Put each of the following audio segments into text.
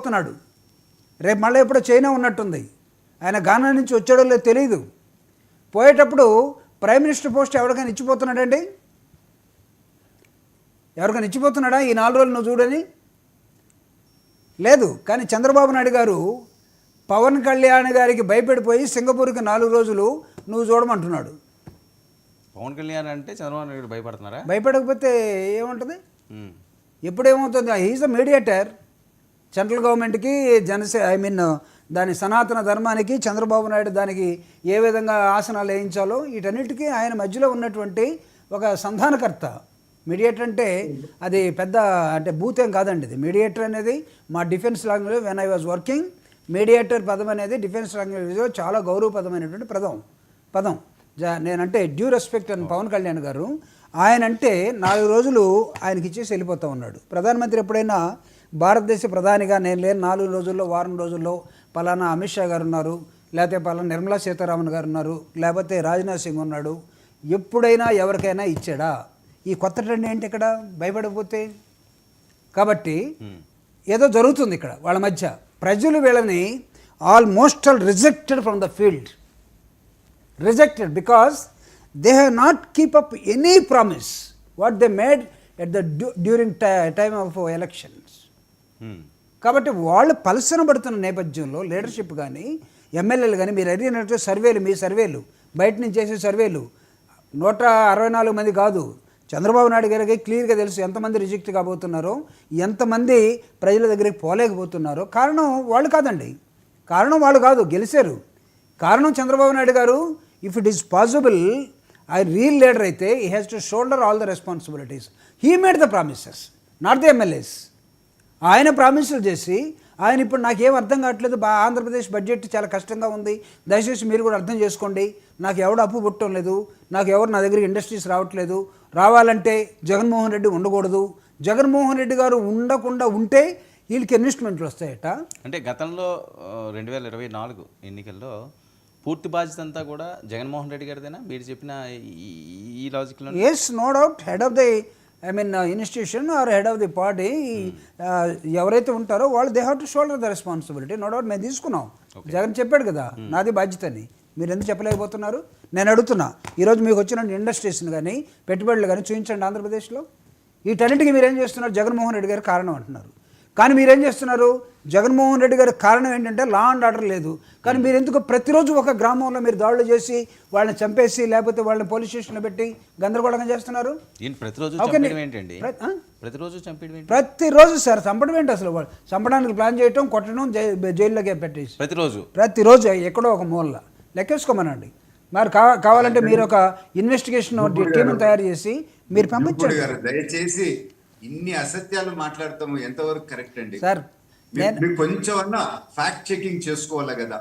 పోతున్నాడు. రేపు మళ్ళీ ఎప్పుడో చైనా ఉన్నట్టుంది. ఆయన గానా నుంచి వచ్చాడో లేదో తెలియదు. పోయేటప్పుడు ప్రైమ్ మినిస్టర్ పోస్ట్ ఎవరికైనా ఇచ్చిపోతున్నాడండి? ఎవరికైనా ఇచ్చిపోతున్నాడా ఈ 4 రోజులు నువ్వు చూడని? లేదు. కానీ చంద్రబాబు నాయుడు గారు పవన్ కళ్యాణ్ గారికి భయపడిపోయి సింగపూర్కి 4 రోజులు నువ్వు చూడమంటున్నాడు. పవన్ కళ్యాణ్ అంటే చంద్రబాబు నాయుడు భయపడుతున్నారా? భయపడకపోతే ఏముంటుంది? ఎప్పుడేమవుతుంది? హీఈస్ అ మీడియేటర్ సెంట్రల్ గవర్నమెంట్కి దాని సనాతన ధర్మానికి చంద్రబాబు నాయుడు దానికి ఏ విధంగా ఆసనాలు వేయించాలో వీటన్నిటికీ ఆయన మధ్యలో ఉన్నటువంటి ఒక సంధానకర్త. మీడియేటర్ అంటే అది పెద్ద అంటే భూతేం కాదండి. ఇది మీడియేటర్ అనేది మా defence language when I was working mediator పదం అనేది డిఫెన్స్ లాంగ్వేజ్లో చాలా గౌరవపదమైనటువంటి పదం. నేనంటే డ్యూ రెస్పెక్ట్ అని పవన్ కళ్యాణ్ గారు ఆయన అంటే 4 రోజులు ఆయనకి ఇచ్చేసి వెళ్ళిపోతూ ఉన్నాడు. ప్రధానమంత్రి ఎప్పుడైనా భారతదేశ ప్రధానిగా నేను లేని 4 రోజుల్లో వారం రోజుల్లో పలానా అమిత్ షా గారు ఉన్నారు, లేకపోతే పలానా నిర్మలా సీతారామన్ గారు ఉన్నారు, లేకపోతే రాజ్నాథ్ సింగ్ ఉన్నాడు, ఎప్పుడైనా ఎవరికైనా ఇచ్చాడా? ఈ కొత్త ట్రెండ్ ఏంటి ఇక్కడ? భయపడకపోతే. కాబట్టి ఏదో జరుగుతుంది ఇక్కడ వాళ్ళ మధ్య. ప్రజలు వీళ్ళని almost all rejected from the field. Rejected because they have not keep up any promise what they made at the during time of elections. కాబట్టి వాళ్ళు పలసన పడుతున్న నేపథ్యంలో లీడర్షిప్ కానీ ఎమ్మెల్యేలు కానీ మీరు అడిగినట్టు సర్వేలు, మీ సర్వేలు బయట నుంచి చేసే సర్వేలు 164 మంది కాదు. చంద్రబాబు నాయుడు గారికి క్లియర్గా తెలుసు ఎంతమంది రిజెక్ట్ కాబోతున్నారో, ఎంతమంది ప్రజల దగ్గరికి పోలేకపోతున్నారో. కారణం వాళ్ళు కాదండి, కారణం వాళ్ళు కాదు, గెలిచారు. కారణం చంద్రబాబు నాయుడు గారు ఇఫ్ ఇట్ ఈస్ పాసిబుల్ ఆయన రియల్ లీడర్ అయితే he has to shoulder all the responsibilities. He made the promises, not the MLAs. ఆయన ప్రామిసులు చేసి ఆయన ఇప్పుడు నాకేం అర్థం కావట్లేదు, ఆంధ్రప్రదేశ్ బడ్జెట్ చాలా కష్టంగా ఉంది, దయచేసి మీరు కూడా అర్థం చేసుకోండి, నాకు ఎవడు అప్పు పుట్టడం లేదు, నాకు ఎవరు నా దగ్గరికి ఇండస్ట్రీస్ రావట్లేదు, రావాలంటే జగన్మోహన్ రెడ్డి ఉండకూడదు, జగన్మోహన్ రెడ్డి గారు ఉండకుండా ఉంటే వీళ్ళకి ఇన్వెస్ట్మెంట్లు వస్తాయట. అంటే గతంలో 2024 ఎన్నికల్లో పూర్తి బాధ్యత అంతా కూడా జగన్మోహన్ రెడ్డి గారిదేనా మీరు చెప్పిన ఈ లాజిక్లో? Yes, no doubt. Head of the institution or head of the party ఎవరైతే ఉంటారో వాళ్ళు they have to shoulder the responsibility. No doubt. మేము తీసుకున్నాం. జగన్ చెప్పాడు కదా నాది బాధ్యత అని. మీరు ఎందుకు చెప్పలేకపోతున్నారు? నేను అడుగుతున్నా. ఈరోజు మీకు వచ్చిన ఇండస్ట్రీస్ని కానీ పెట్టుబడులు కానీ చూపించండి ఆంధ్రప్రదేశ్లో. వీటన్నిటికీ మీరేం చేస్తున్నారు? జగన్మోహన్ రెడ్డి గారి కారణం అంటున్నారు. కానీ మీరేం చేస్తున్నారు? జగన్మోహన్ రెడ్డి గారి కారణం ఏంటంటే లా అండ్ ఆర్డర్ లేదు. కానీ మీరు ఎందుకు ప్రతిరోజు ఒక గ్రామంలో మీరు దాడులు చేసి వాళ్ళని చంపేసి లేకపోతే వాళ్ళని పోలీస్ స్టేషన్లో పెట్టి గందరగోళంగా చేస్తున్నారు? ప్రతిరోజు సార్ చంపడం ఏంటి అసలు? వాళ్ళు చంపడానికి ప్లాన్ చేయటం, కొట్టడం, జైల్లోకి పెట్టేసి ప్రతిరోజు ఎక్కడో ఒక మూల లెక్కేసుకోమనండి. మరి కావాలంటే మీరు ఒక ఇన్వెస్టిగేషన్ టీం తయారు చేసి మీరు పంపించండి. దయచేసి ఇన్ని అసత్యాలు మాట్లాడతాము ఎంతవరకు కరెక్ట్ అండి? సార్ మీరు కొంచెం అన్నా ఫ్యాక్ట్ చెకింగ్ చేసుకోవాలి కదా.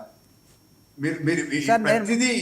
మీరు ప్రతిదీ